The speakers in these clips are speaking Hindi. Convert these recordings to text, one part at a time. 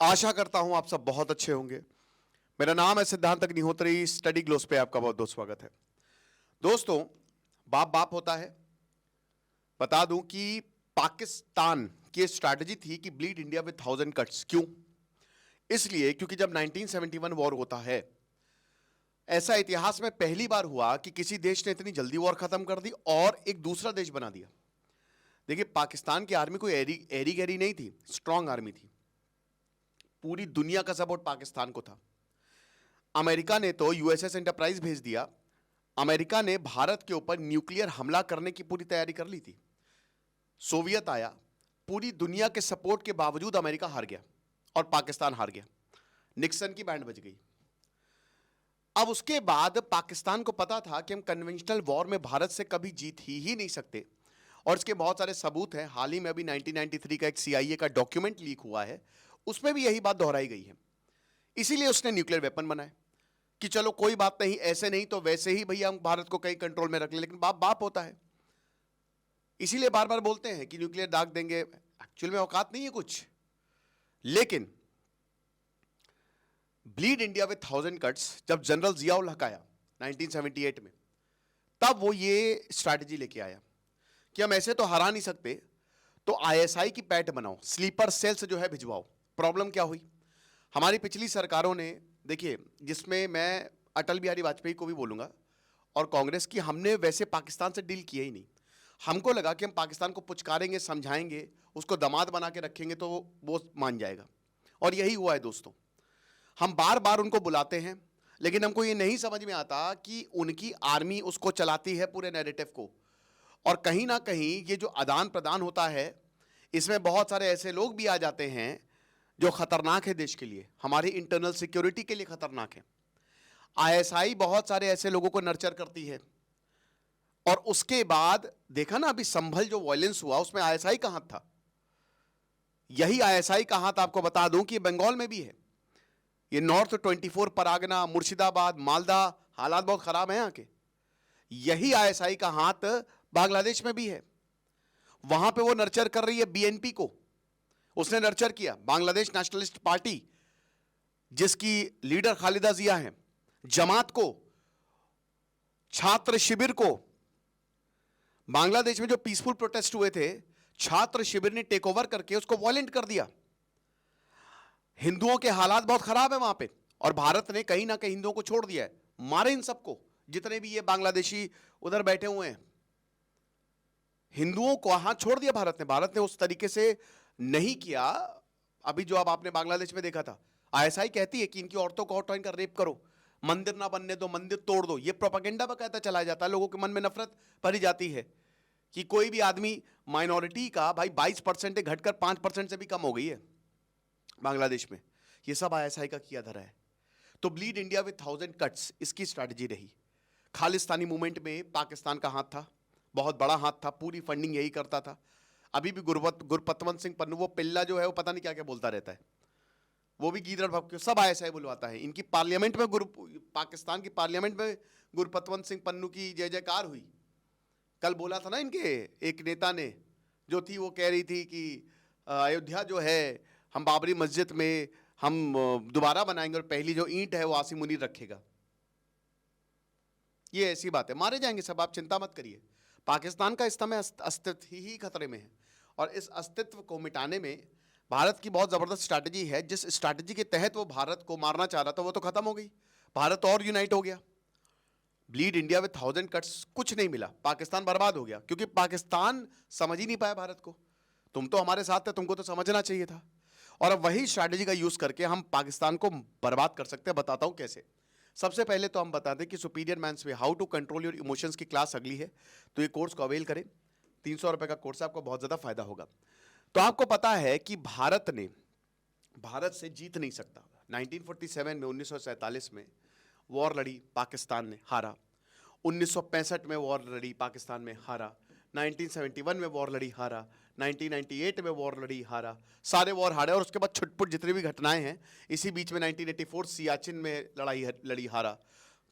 आशा करता हूं आप सब बहुत अच्छे होंगे। मेरा नाम है सिद्धांत अग्निहोत्री। स्टडी ग्लोस पे आपका बहुत बहुत स्वागत है। दोस्तों, बाप बाप होता है। बता दूं कि पाकिस्तान की स्ट्रैटेजी थी कि ब्लीड इंडिया विद 1000 कट्स। क्यों? इसलिए क्योंकि जब 1971 वॉर होता है, ऐसा इतिहास में पहली बार हुआ कि किसी देश ने इतनी जल्दी वॉर खत्म कर दी और एक दूसरा देश बना दिया। देखिए, पाकिस्तान की आर्मी कोई एरी गैरी नहीं थी, स्ट्रांग आर्मी थी। पूरी दुनिया का सपोर्ट पाकिस्तान को था। अमेरिका ने तो यूएसएस एंटरप्राइज भेज दिया। अमेरिका ने भारत के ऊपर न्यूक्लियर हमला करने की पूरी तैयारी कर ली थी। सोवियत आया। पूरी दुनिया के सपोर्ट के बावजूद अमेरिका हार गया और पाकिस्तान हार गया। निक्सन की बैंड बज गई। अब उसके बाद पाकिस्तान को पता था कि हम कन्वेंशनल वॉर में भारत से कभी जीत ही नहीं सकते, और इसके बहुत सारे सबूत हैं। हाल ही में अभी 1993 का एक सीआईए का डॉक्यूमेंट लीक हुआ है, उसमें भी यही बात दोहराई गई है। इसीलिए उसने न्यूक्लियर वेपन बनाए कि चलो कोई बात नहीं, ऐसे नहीं तो वैसे ही भैया हम भारत को कहीं कंट्रोल में रख ले। लेकिन बाप बाप होता है, इसीलिए बार बार बोलते हैं कि न्यूक्लियर दाग देंगे। एक्चुअल में औकात नहीं है कुछ। लेकिन ब्लीड इंडिया विद 1000 कट्स जब जनरल जिया उल हक आया 1978 में, तब वो ये स्ट्रैटेजी लेके आया कि हम ऐसे तो हरा नहीं सकते, तो आईएसआई की पैठ बनाओ, स्लीपर सेल्स जो है भिजवाओ। प्रॉब्लम क्या हुई? हमारी पिछली सरकारों ने, देखिए, जिसमें मैं अटल बिहारी वाजपेयी को भी बोलूंगा और कांग्रेस की, हमने वैसे पाकिस्तान से डील किया ही नहीं। हमको लगा कि हम पाकिस्तान को पुचकारेंगे, समझाएंगे, उसको दामाद बना के रखेंगे तो वो मान जाएगा, और यही हुआ है दोस्तों। हम बार बार उनको बुलाते हैं, लेकिन हमको ये नहीं समझ में आता कि उनकी आर्मी उसको चलाती है पूरे नैरेटिव को। और कहीं ना कहीं ये जो आदान प्रदान होता है, इसमें बहुत सारे ऐसे लोग भी आ जाते हैं जो खतरनाक है देश के लिए, हमारी इंटरनल सिक्योरिटी के लिए खतरनाक है। आईएसआई बहुत सारे ऐसे लोगों को नर्चर करती है, और उसके बाद देखा ना अभी संभल जो वायलेंस हुआ, उसमें आईएसआई का हाथ था। यही आईएसआई का हाथ आपको बता दूं कि बंगाल में भी है। ये नॉर्थ 24 परगना, मुर्शिदाबाद, मालदा, हालात बहुत खराब है यहाँ के। यही आईएसआई का हाथ बांग्लादेश में भी है। वहां पे वो नर्चर कर रही है बीएनपी को। उसने नर्चर किया बांग्लादेश नेशनलिस्ट पार्टी, जिसकी लीडर खालिदा जिया है, जमात को, छात्र शिविर को। बांग्लादेश में जो पीसफुल प्रोटेस्ट हुए थे, छात्र शिविर ने टेक ओवर करके उसको वायलेंट कर दिया। हिंदुओं के हालात बहुत खराब है वहां पे, और भारत ने कहीं ना कहीं हिंदुओं को छोड़ दिया है। मारे इन सबको, जितने भी ये बांग्लादेशी उधर बैठे हुए हैं, हिंदुओं को हाथ छोड़ दिया भारत ने। भारत ने उस तरीके से नहीं किया। अभी जो अब आपने बांग्लादेश में देखा था, आईएसआई कहती है कि इनकी औरतों को हटो, इनका रेप करो, मंदिर ना बनने दो, मंदिर तोड़ दो। ये प्रोपेगेंडा बकायदा चलाया जाता है। लोगों के मन में नफरत भरी जाती है कि कोई भी आदमी, माइनॉरिटी का भाई 22% घटकर 5% से भी कम हो गई है बांग्लादेश में। ये सब आईएसआई का किया धरा है। तो ब्लीड इंडिया विद 1000 कट्स इसकी स्ट्रैटेजी रही। खालिस्तानी मूवमेंट में पाकिस्तान का हाथ था, बहुत बड़ा हाथ था, पूरी फंडिंग यही करता था। अभी भी गुरपतवंत सिंह पन्नू, वो पिल्ला जो है, वो पता नहीं क्या क्या बोलता रहता है, वो भी गीदड़ भपके सब आईएसआई बुलवाता है। इनकी पार्लियामेंट में पाकिस्तान की पार्लियामेंट में गुरपतवंत सिंह पन्नू की जय जयकार हुई। कल बोला था ना इनके एक नेता ने, जो थी वो कह रही थी कि अयोध्या जो है, हम बाबरी मस्जिद में हम दोबारा बनाएंगे, और पहली जो ईंट है वो आसिम मुनीर रखेगा। ये ऐसी बात है, मारे जाएंगे सब, आप चिंता मत करिए। पाकिस्तान का इस समय अस्तित्व ही खतरे में है, और इस अस्तित्व को मिटाने में भारत की बहुत जबरदस्त स्ट्रैटेजी है। जिस स्ट्रैटेजी के तहत वो भारत को मारना चाह रहा था, वो तो खत्म हो गई। भारत और यूनाइट हो गया। ब्लीड इंडिया विद 1000 कट्स कुछ नहीं मिला, पाकिस्तान बर्बाद हो गया, क्योंकि पाकिस्तान समझ ही नहीं पाया भारत को। तुम तो हमारे साथ थे, तुमको तो समझना चाहिए था। और अब वही स्ट्रैटेजी का यूज करके हम पाकिस्तान को बर्बाद कर सकते हैं। बताता हूं कैसे। सबसे पहले तो हम बता दें कि superior man's way, how to control your emotions की क्लास अगली है, तो ये कोर्स को अवेल करें। 300 रुपए का कोर्स है, आपको बहुत ज्यादा फायदा होगा। तो आपको पता है कि भारत से जीत नहीं सकता। 1947 में, 1947 में वॉर लड़ी, पाकिस्तान ने हारा। 1965 में वॉर लड़ी, पाकिस्तान में हारा। 1971 में वॉर लड़ी, हारा। 1998 में वॉर लड़ी, हारा। सारे वॉर हारे, और उसके बाद छुटपुट जितनी भी घटनाएं हैं, इसी बीच में 1984 सियाचिन में लड़ाई लड़ी, हारा।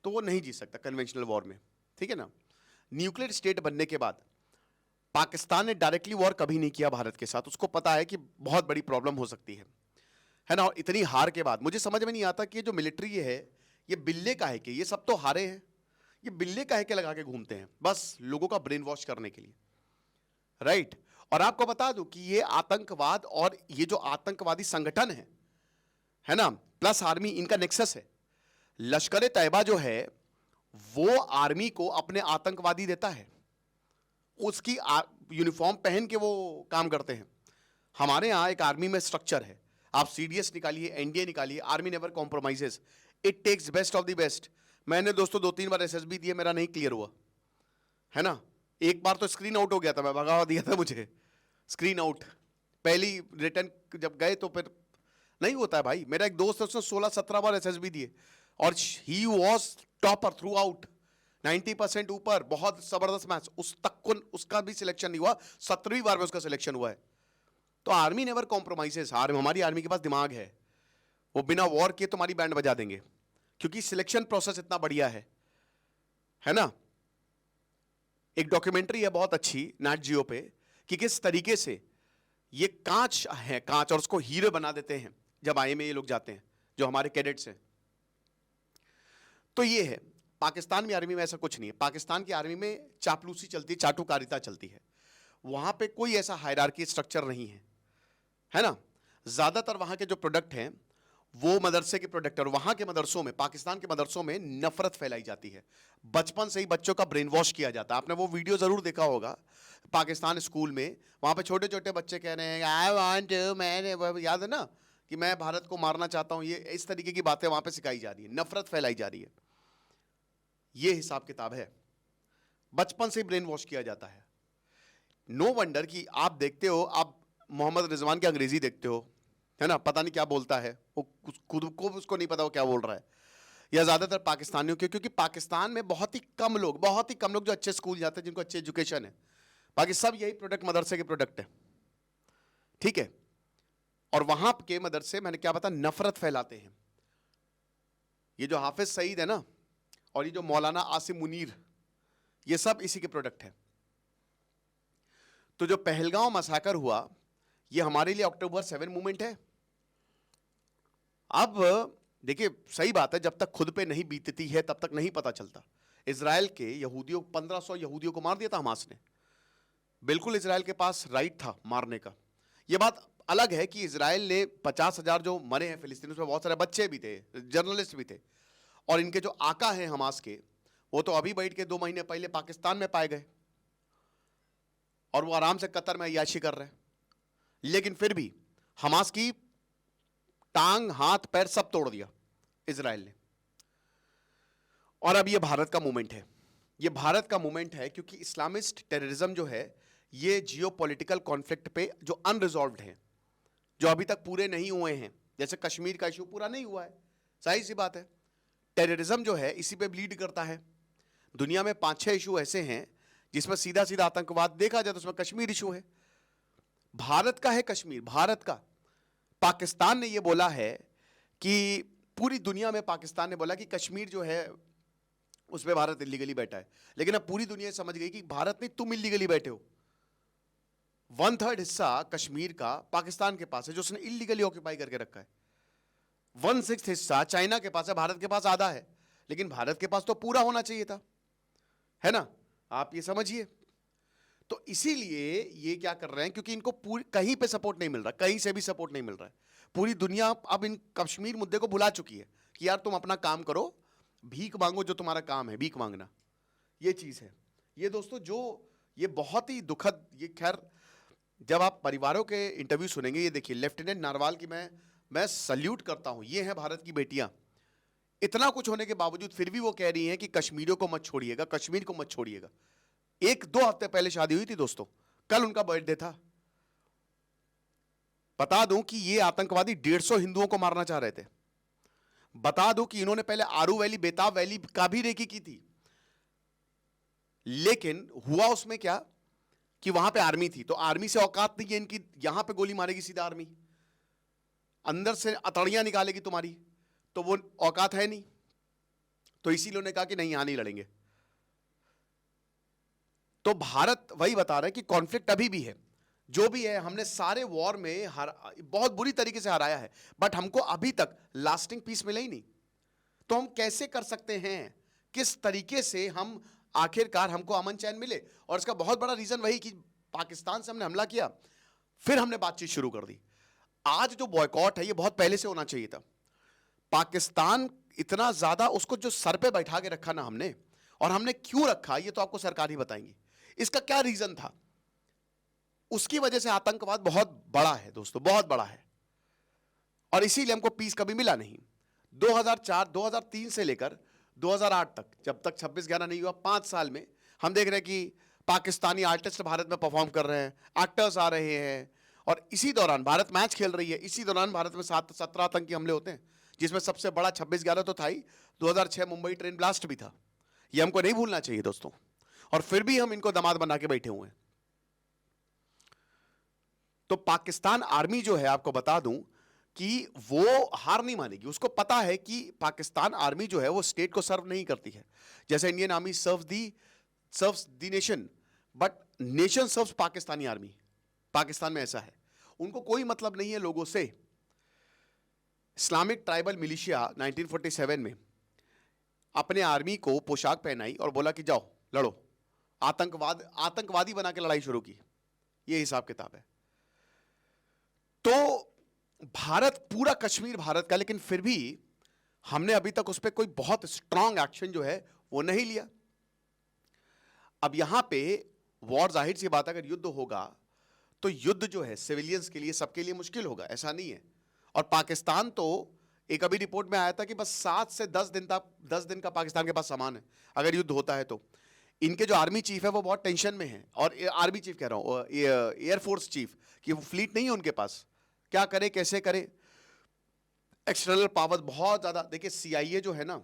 तो वो नहीं जीत सकता कन्वेंशनल वॉर में, ठीक है ना। न्यूक्लियर स्टेट बनने के बाद पाकिस्तान ने डायरेक्टली वॉर कभी नहीं किया भारत के साथ। उसको पता है कि बहुत बड़ी प्रॉब्लम हो सकती है। है ना। और इतनी हार के बाद मुझे समझ में नहीं आता कि ये जो मिलिट्री है ये बिल्ले काहे के, ये सब तो हारे हैं, ये बिल्ले काहे के लगा के घूमते हैं बस लोगों का ब्रेन वॉश करने के लिए, राइट। और आपको बता दूं कि ये आतंकवाद और ये जो आतंकवादी संगठन है ना, प्लस आर्मी, इनका नेक्सस है। लश्कर तैयबा जो है वो आर्मी को अपने आतंकवादी देता है, उसकी यूनिफॉर्म पहन के वो काम करते हैं। हमारे यहां एक आर्मी में स्ट्रक्चर है, आप सीडीएस निकालिए, एनडीए निकालिए, army never compromises, it takes best of the best. मैंने दोस्तों 2-3 बार एसएसबी दिए, मेरा नहीं क्लियर हुआ, है ना। एक बार तो स्क्रीन आउट हो गया था, मैं भगावा दिया था, मुझे स्क्रीन आउट पहली रिटर्न जब गए तो फिर नहीं होता है भाई। मेरा एक दोस्त है, उसने 16-17 बार एसएसबी दिए और he was topper through out, 90% ऊपर, बहुत जबरदस्त मैच। उस तक को उसका भी सिलेक्शन नहीं हुआ, 17वीं बार में उसका सिलेक्शन हुआ है। तो आर्मी नेवर कॉम्प्रोमाइजेस। हमारी आर्मी के पास दिमाग है, वो बिना वॉर के तुम्हारी बैंड बजा देंगे, क्योंकि सिलेक्शन प्रोसेस इतना बढ़िया है ना। एक डॉक्यूमेंट्री है बहुत अच्छी नेट जियो पे कि किस तरीके से ये कांच है, कांच, और उसको हीरे बना देते हैं जब आई में ये लोग जाते हैं, जो हमारे कैडेट्स हैं। तो ये है, पाकिस्तान में आर्मी में ऐसा कुछ नहीं है। पाकिस्तान की आर्मी में चापलूसी चलती है, चाटुकारिता चलती है, वहां पे कोई ऐसा हायरार्की स्ट्रक्चर नहीं है ना। ज्यादातर वहां के जो प्रोडक्ट हैं वो मदरसे के प्रोडक्ट, और वहां के मदरसों में, पाकिस्तान के मदरसों में नफरत फैलाई जाती है। बचपन से ही बच्चों का ब्रेन वॉश किया जाता है। आपने वो वीडियो जरूर देखा होगा, पाकिस्तान स्कूल में, वहां पे छोटे छोटे बच्चे कह रहे हैं आई वांट टू, मैं, याद है ना, कि मैं भारत को मारना चाहता हूं। ये इस तरीके की बातें वहां पे सिखाई जा रही है, नफरत फैलाई जा रही है। ये हिसाब किताब है, बचपन से ब्रेन वॉश किया जाता है। नो वंडर कि आप देखते हो, आप मोहम्मद रिजवान की अंग्रेजी देखते हो, है ना, पता नहीं क्या बोलता है वो, खुद को उसको नहीं पता वो क्या बोल रहा है, या ज्यादातर पाकिस्तानियों के, क्योंकि पाकिस्तान में बहुत ही कम लोग जो अच्छे स्कूल जाते हैं, जिनको अच्छी एजुकेशन है, बाकी सब यही प्रोडक्ट मदरसे के प्रोडक्ट है, ठीक है। और वहां के मदरसे, मैंने क्या बता, नफरत फैलाते हैं। ये जो हाफिज सईद है ना, और ये जो मौलाना आसिम मुनीर, ये सब इसी के प्रोडक्ट है। तो जो पहलगांव मसाकर हुआ, ये हमारे लिए अक्टूबर 7 मूवमेंट है। अब देखिए, सही बात है, जब तक खुद पे नहीं बीतती है तब तक नहीं पता चलता। इजराइल के यहूदियों, 1500 यहूदियों को मार दिया था हमास ने। बिल्कुल इजराइल के पास राइट था मारने का। यह बात अलग है कि इजराइल ने 50,000 जो मरे हैं फिलिस्तीनी, उसमें बहुत सारे बच्चे भी थे, जर्नलिस्ट भी थे, और इनके जो आका हैं हमास के, वो तो अभी बैठ के 2 महीने पहले पाकिस्तान में पाए गए, और वो आराम से कतर में अय्याशी कर रहे हैं। लेकिन फिर भी हमास की टांग, हाथ, पैर सब तोड़ दिया इजराइल ने। और अब ये भारत का मूवमेंट है, ये भारत का मूवमेंट है, क्योंकि इस्लामिस्ट टेररिज्म जो है, ये जियोपॉलिटिकल कॉन्फ्लिक्ट पे जो अनरिजॉल्व्ड हैं, जो अभी तक पूरे नहीं हुए हैं, जैसे कश्मीर का इशू पूरा नहीं हुआ है, सही सी बात है। टेररिज्म जो है इसी पे ब्लीड करता है। दुनिया में 5-6 इशू ऐसे हैं जिसमें सीधा सीधा आतंकवाद देखा जाए तो उसमें कश्मीर इशू है। भारत का है कश्मीर, भारत का। पाकिस्तान ने यह बोला है कि पूरी दुनिया में पाकिस्तान ने बोला कि कश्मीर जो है उसमें भारत इलीगली बैठा है, लेकिन अब पूरी दुनिया समझ गई कि भारत नहीं, तुम इलीगली बैठे हो। 1/3 हिस्सा कश्मीर का पाकिस्तान के पास है, जो उसने इलीगली ऑक्यूपाई करके रखा है। 1/6 हिस्सा चाइना के पास है, भारत के पास आधा है, लेकिन भारत के पास तो पूरा होना चाहिए था, है ना। आप ये समझिए। तो इसीलिए ये क्या कर रहे हैं, क्योंकि इनको पूरी कहीं पे सपोर्ट नहीं मिल रहा, कहीं से भी सपोर्ट नहीं मिल रहा है। पूरी दुनिया अब इन कश्मीर मुद्दे को भुला चुकी है कि यार तुम अपना काम करो, भीख मांगो, जो तुम्हारा काम है भीख मांगना, ये चीज है। ये दोस्तों जो ये बहुत ही दुखद, ये खैर जब आप परिवारों के इंटरव्यू सुनेंगे, ये देखिए लेफ्टिनेंट नारवाल की मैं सल्यूट करता हूं। ये हैं भारत की बेटियां, इतना कुछ होने के बावजूद फिर भी वो कह रही हैं कि कश्मीरियों को मत छोड़िएगा, कश्मीर को मत छोड़िएगा। 1-2 हफ्ते पहले शादी हुई थी दोस्तों, कल उनका बर्थडे था। बता दूं कि ये आतंकवादी 150 हिंदुओं को मारना चाह रहे थे। बता दूं कि इन्होंने पहले आरू वैली, बेताब वैली का भी रेकी की थी, लेकिन हुआ उसमें क्या कि वहां पे आर्मी थी, तो आर्मी से औकात नहीं है इनकी, यहां पे गोली मारेगी सीधा आर्मी, अंदर से अतड़ियां निकालेगी तुम्हारी, तो वो औकात है नहीं। तो इसीलिए उन्होंने कहा कि नहीं, यहां नहीं लड़ेंगे। तो भारत वही बता रहा है कि कॉन्फ्लिक्ट अभी भी है, जो भी है, हमने सारे वॉर में बहुत बुरी तरीके से हराया है, बट हमको अभी तक लास्टिंग पीस मिला ही नहीं। तो हम कैसे कर सकते हैं, किस तरीके से हम आखिरकार हमको अमन चैन मिले? और इसका बहुत बड़ा रीजन वही कि पाकिस्तान से हमने हमला किया, फिर हमने बातचीत शुरू कर दी। आज जो बॉयकॉट है ये बहुत पहले से होना चाहिए था। पाकिस्तान इतना ज्यादा उसको जो सर पे बैठा के रखा ना हमने, और हमने क्यों रखा ये तो आपको सरकार ही बताएंगी। इसका क्या रीजन था? उसकी वजह से आतंकवाद बहुत बड़ा है दोस्तों, बहुत बड़ा है, और इसीलिए हमको पीस कभी मिला नहीं। 2003 से लेकर 2008 तक, जब तक 26/11 नहीं हुआ, 5 साल में हम देख रहे हैं कि पाकिस्तानी आर्टिस्ट भारत में परफॉर्म कर रहे हैं, एक्टर्स आ रहे हैं, और इसी दौरान भारत मैच खेल रही है, इसी दौरान भारत में 17 आतंकी हमले होते हैं, जिसमें सबसे बड़ा 26/11 तो था ही, 2006 मुंबई ट्रेन ब्लास्ट भी था। ये हमको नहीं भूलना चाहिए दोस्तों, और फिर भी हम इनको दामाद बना के बैठे हुए हैं। तो पाकिस्तान आर्मी जो है, आपको बता दूं कि वो हार नहीं मानेगी। उसको पता है कि पाकिस्तान आर्मी जो है वो स्टेट को सर्व नहीं करती है। जैसे Indian army serves the nation, but nation serves Pakistani army. Pakistan में ऐसा है, उनको कोई मतलब नहीं है लोगों से। इस्लामिक ट्राइबल मिलिशिया 1947 में अपने आर्मी को पोशाक पहनाई और बोला कि जाओ लड़ो, आतंकवादी बना के लड़ाई शुरू की। ये हिसाब किताब है। तो भारत, पूरा कश्मीर भारत का, लेकिन फिर भी हमने अभी तक उस पर कोई बहुत स्ट्रांग एक्शन जो है वो नहीं लिया। अब यहां पे वॉर, जाहिर सी बात है, अगर युद्ध होगा तो युद्ध जो है सिविलियंस के लिए, सबके लिए मुश्किल होगा, ऐसा नहीं है। और पाकिस्तान तो, एक अभी रिपोर्ट में आया था कि बस 7 से 10 दिन का पाकिस्तान के पास सामान है अगर युद्ध होता है तो। इनके जो आर्मी चीफ है वो बहुत टेंशन में है, और आर्मी चीफ कह रहा हूं, एयरफोर्स चीफ, कि वो फ्लीट नहीं है उनके पास, क्या करे, कैसे करे। एक्सटर्नल पावर बहुत ज्यादा। देखिए CIA जो है ना,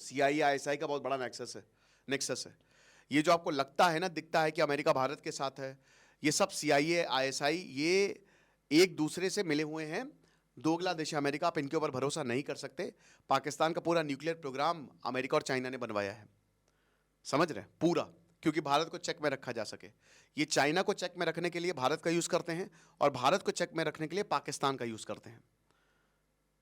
CIA ISI का बहुत बड़ा नेक्सस है। ये जो आपको लगता है ना, दिखता है कि अमेरिका भारत के साथ है, ये सब CIA ISI ये एक दूसरे से मिले हुए हैं, दोगला देश है अमेरिका। आप इनके ऊपर भरोसा नहीं कर सकते। पाकिस्तान का पूरा न्यूक्लियर प्रोग्राम अमेरिका और चाइना ने बनवाया है, समझ रहे हैं, पूरा, क्योंकि भारत को चेक में रखा जा सके। ये चाइना को चेक में रखने के लिए भारत का यूज करते हैं, और भारत को चेक में रखने के लिए पाकिस्तान का यूज करते हैं।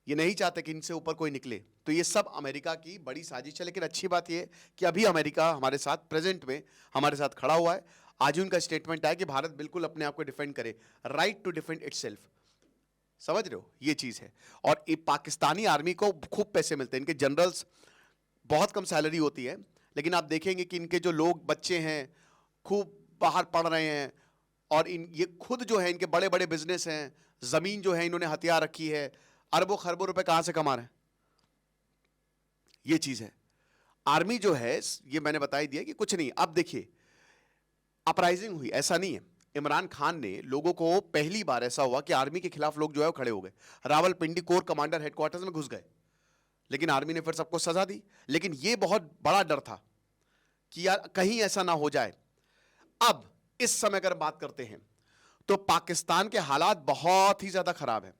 ये नहीं चाहते कि इनसे ऊपर कोई निकले। तो ये सब अमेरिका की बड़ी साजिश है। लेकिन अच्छी बात ये कि अभी अमेरिका हमारे साथ, प्रेजेंट में हमारे साथ खड़ा हुआ है। आज ही उनका स्टेटमेंट आया कि भारत बिल्कुल अपने आप को डिफेंड करे, राइट टू डिफेंड इटसेल्फ। समझ रहे हो, ये चीज है। और पाकिस्तानी आर्मी को खूब पैसे मिलते हैं, इनके जनरल्स, बहुत कम सैलरी होती है, लेकिन आप देखेंगे कि इनके जो लोग, बच्चे हैं, खूब बाहर पढ़ रहे हैं, और ये खुद जो है, इनके बड़े बड़े बिजनेस हैं, जमीन जो है इन्होंने हथियार रखी है, अरबों खरबों रुपए कहां से कमा रहे हैं, ये चीज है। आर्मी जो है, ये मैंने बता ही दिया कि कुछ नहीं। अब देखिए, अपराइजिंग हुई, ऐसा नहीं है। इमरान खान ने लोगों को, पहली बार ऐसा हुआ कि आर्मी के खिलाफ लोग जो है वो खड़े हो गए, रावलपिंडी कोर कमांडर हेडक्वार्टर्स में घुस गए, लेकिन आर्मी ने फिर सबको सजा दी। लेकिन ये बहुत बड़ा डर था कि यार कहीं ऐसा ना हो जाए। अब इस समय अगर बात करते हैं तो पाकिस्तान के हालात बहुत ही ज्यादा खराब है।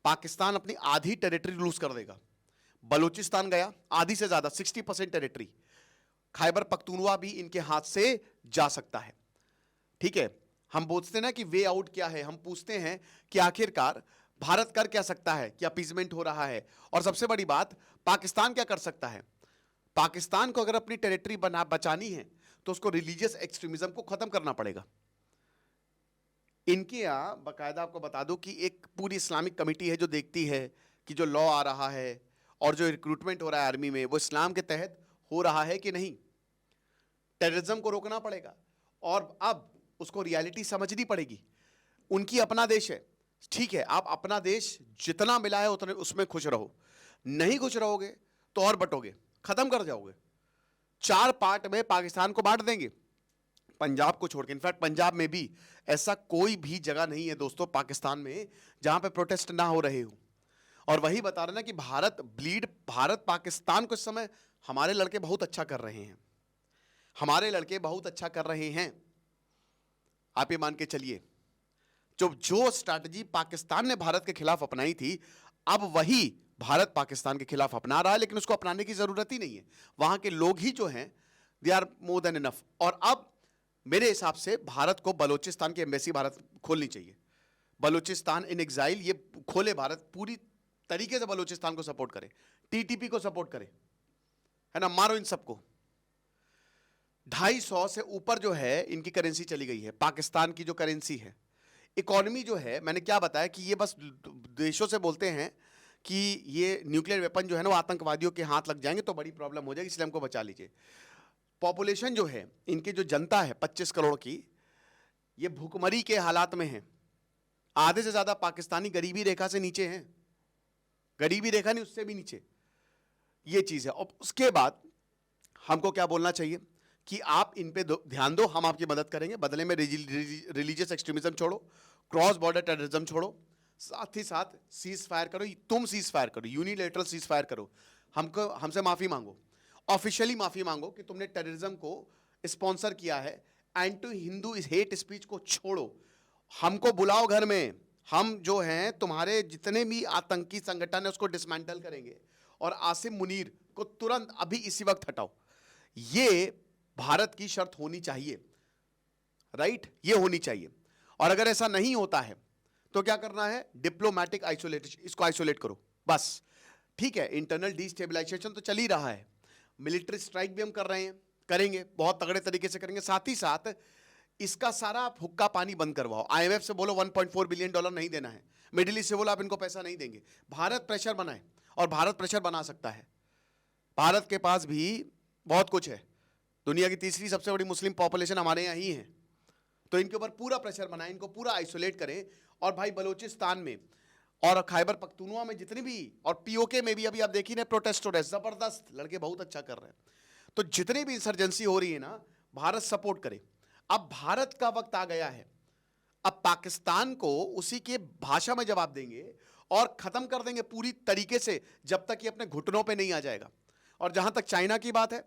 पाकिस्तान अपनी आधी टेरिटरी लूज कर देगा। बलूचिस्तान गया, आधी से ज्यादा, 60% टेरिटरी। खैबर पख्तूनवा भी इनके हाथ से जा सकता है। ठीक है, हम पूछते ना कि वे आउट क्या है, हम पूछते हैं कि आखिरकार भारत कर क्या सकता है, कि अपीजमेंट हो रहा है, और सबसे बड़ी बात, पाकिस्तान क्या कर सकता है। पाकिस्तान को अगर अपनी टेरिटरी बचानी है तो उसको रिलीजियस एक्सट्रीमिज्म को खत्म करना पड़ेगा। इनके यहां बाकायदा आपको बता दो कि एक पूरी इस्लामिक कमेटी है जो देखती है कि जो लॉ आ रहा है और जो रिक्रूटमेंट हो रहा है आर्मी में, वो इस्लाम के तहत हो रहा है कि नहीं। टेररिज्म को रोकना पड़ेगा, और अब उसको रियलिटी समझनी पड़ेगी। उनकी अपना देश है, ठीक है, आप अपना देश जितना मिला है उतने उसमें खुश रहो, नहीं खुश रहोगे तो और बटोगे, खत्म कर जाओगे। 4 पार्ट में पाकिस्तान को बांट देंगे, पंजाब को छोड़ के। इनफैक्ट पंजाब में भी ऐसा कोई भी जगह नहीं है दोस्तों पाकिस्तान में जहां पे प्रोटेस्ट ना हो रहे हो। और वही बता रहे ना कि भारत पाकिस्तान को इस समय, हमारे लड़के बहुत अच्छा कर रहे हैं, हमारे लड़के बहुत अच्छा कर रहे हैं। आप ये मान के चलिए, जो स्ट्रैटेजी पाकिस्तान ने भारत के खिलाफ अपनाई थी, अब वही भारत पाकिस्तान के खिलाफ अपना रहा है, लेकिन उसको अपनाने की जरूरत ही नहीं है। वहां के लोग ही जो हैं, they are more than enough. और अब मेरे हिसाब से भारत को बलूचिस्तान की एम्बेसी भारत खोलनी चाहिए। बलूचिस्तान इन एग्जाइल ये खोले, भारत पूरी तरीके से बलूचिस्तान को सपोर्ट करे, टीटीपी को सपोर्ट करे, है ना, मारो इन सबको। 250 से ऊपर जो है इनकी करेंसी चली गई है, पाकिस्तान की जो करेंसी है। इकोनॉमी जो है, मैंने क्या बताया कि ये बस देशों से बोलते हैं कि ये न्यूक्लियर वेपन जो है ना वो आतंकवादियों के हाथ लग जाएंगे तो बड़ी प्रॉब्लम हो जाएगी, इसलिए हमको बचा लीजिए। पॉपुलेशन जो है इनकी, जो जनता है 25 करोड़ की, ये भूखमरी के हालात में है। आधे से ज्यादा पाकिस्तानी गरीबी रेखा से नीचे हैं, गरीबी रेखा नहीं उससे भी नीचे, ये चीज है। और उसके बाद हमको क्या बोलना चाहिए कि आप इन पे ध्यान दो, हम आपकी मदद करेंगे, बदले में रिलीजियस एक्सट्रीमिज्म छोड़ो, क्रॉस बॉर्डर टेररिज्म छोड़ो, साथ ही साथ सीज फायर करो, तुम सीज फायर करो, यूनिलेटरल सीज फायर करो, हमसे माफी मांगो, ऑफिशियली माफी मांगो कि तुमने टेररिज्म को स्पॉन्सर किया है, एंटी हिंदू हेट स्पीच को छोड़ो, हमको बुलाओ घर में, हम जो हैं तुम्हारे जितने भी आतंकी संगठन है उसको डिसमेंटल करेंगे, और आसिम मुनीर को तुरंत अभी इसी वक्त हटाओ। ये भारत की शर्त होनी चाहिए, राइट, ये होनी चाहिए। और अगर ऐसा नहीं होता है तो क्या करना है, डिप्लोमेटिक आइसोलेशन, इसको आइसोलेट करो बस, ठीक है। इंटरनल डिस्टेबलाइजेशन तो चल ही रहा है, मिलिट्री स्ट्राइक भी हम कर रहे हैं, करेंगे, बहुत तगड़े तरीके से करेंगे। साथ ही साथ इसका सारा हुक्का पानी बंद करवाओ, आईएमएफ से बोलो $1.4 बिलियन नहीं देना है, मिडिल ईस्ट से बोलो आप इनको पैसा नहीं देंगे, भारत प्रेशर बनाए, और भारत प्रेशर बना सकता है। भारत के पास भी बहुत कुछ है, दुनिया की तीसरी सबसे बड़ी मुस्लिम पॉपुलेशन हमारे यहाँ ही है, तो इनके ऊपर पूरा प्रेशर बनाए, इनको पूरा आइसोलेट करें। और भाई बलूचिस्तान में और खैबर पख्तूनवा में जितनी भी, और पीओके में भी अभी आप देखिए ना प्रोटेस्ट हो रहे हैं, जबरदस्त, लड़के बहुत अच्छा कर रहे हैं। तो जितनी भी इंसर्जेंसी हो रही है ना, भारत सपोर्ट करे। अब भारत का वक्त आ गया है, अब पाकिस्तान को उसी के भाषा में जवाब देंगे और खत्म कर देंगे पूरी तरीके से, जब तक ये अपने घुटनों पे नहीं आ जाएगा। और जहां तक चाइना की बात है,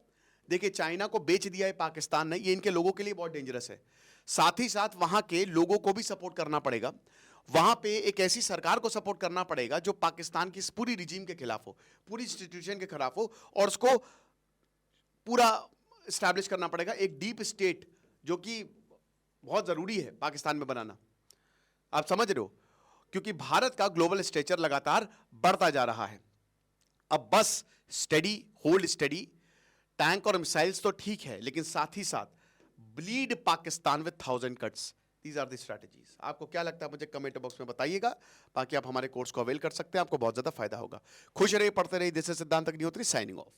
देखिए चाइना को बेच दिया है पाकिस्तान ने, ये इनके लोगों के लिए बहुत डेंजरस है। साथ ही साथ वहां के लोगों को भी सपोर्ट करना पड़ेगा, वहां पे एक ऐसी सरकार को सपोर्ट करना पड़ेगा जो पाकिस्तान की इस पूरी रिजीम के खिलाफ हो, पूरी इंस्टीट्यूशन के खिलाफ हो, और उसको पूरा स्टैब्लिश करना पड़ेगा एक डीप स्टेट, जो कि बहुत जरूरी है पाकिस्तान में बनाना। आप समझ रहे हो, क्योंकि भारत का ग्लोबल स्टेचर लगातार बढ़ता जा रहा है। अब बस स्टडी, होल्ड स्टडी, टैंक और मिसाइल्स तो ठीक है, लेकिन साथ ही साथ bleed Pakistan with 1000 cuts, these are the strategies. आपको क्या लगता है मुझे कमेंट बॉक्स में बताइएगा, बाकी आप हमारे कोर्स को अवेल कर सकते हैं, आपको बहुत ज्यादा फायदा होगा। खुश रहिए, पढ़ते रहिए। दिस इज सिद्धांत अग्निहोत्री साइनिंग ऑफ।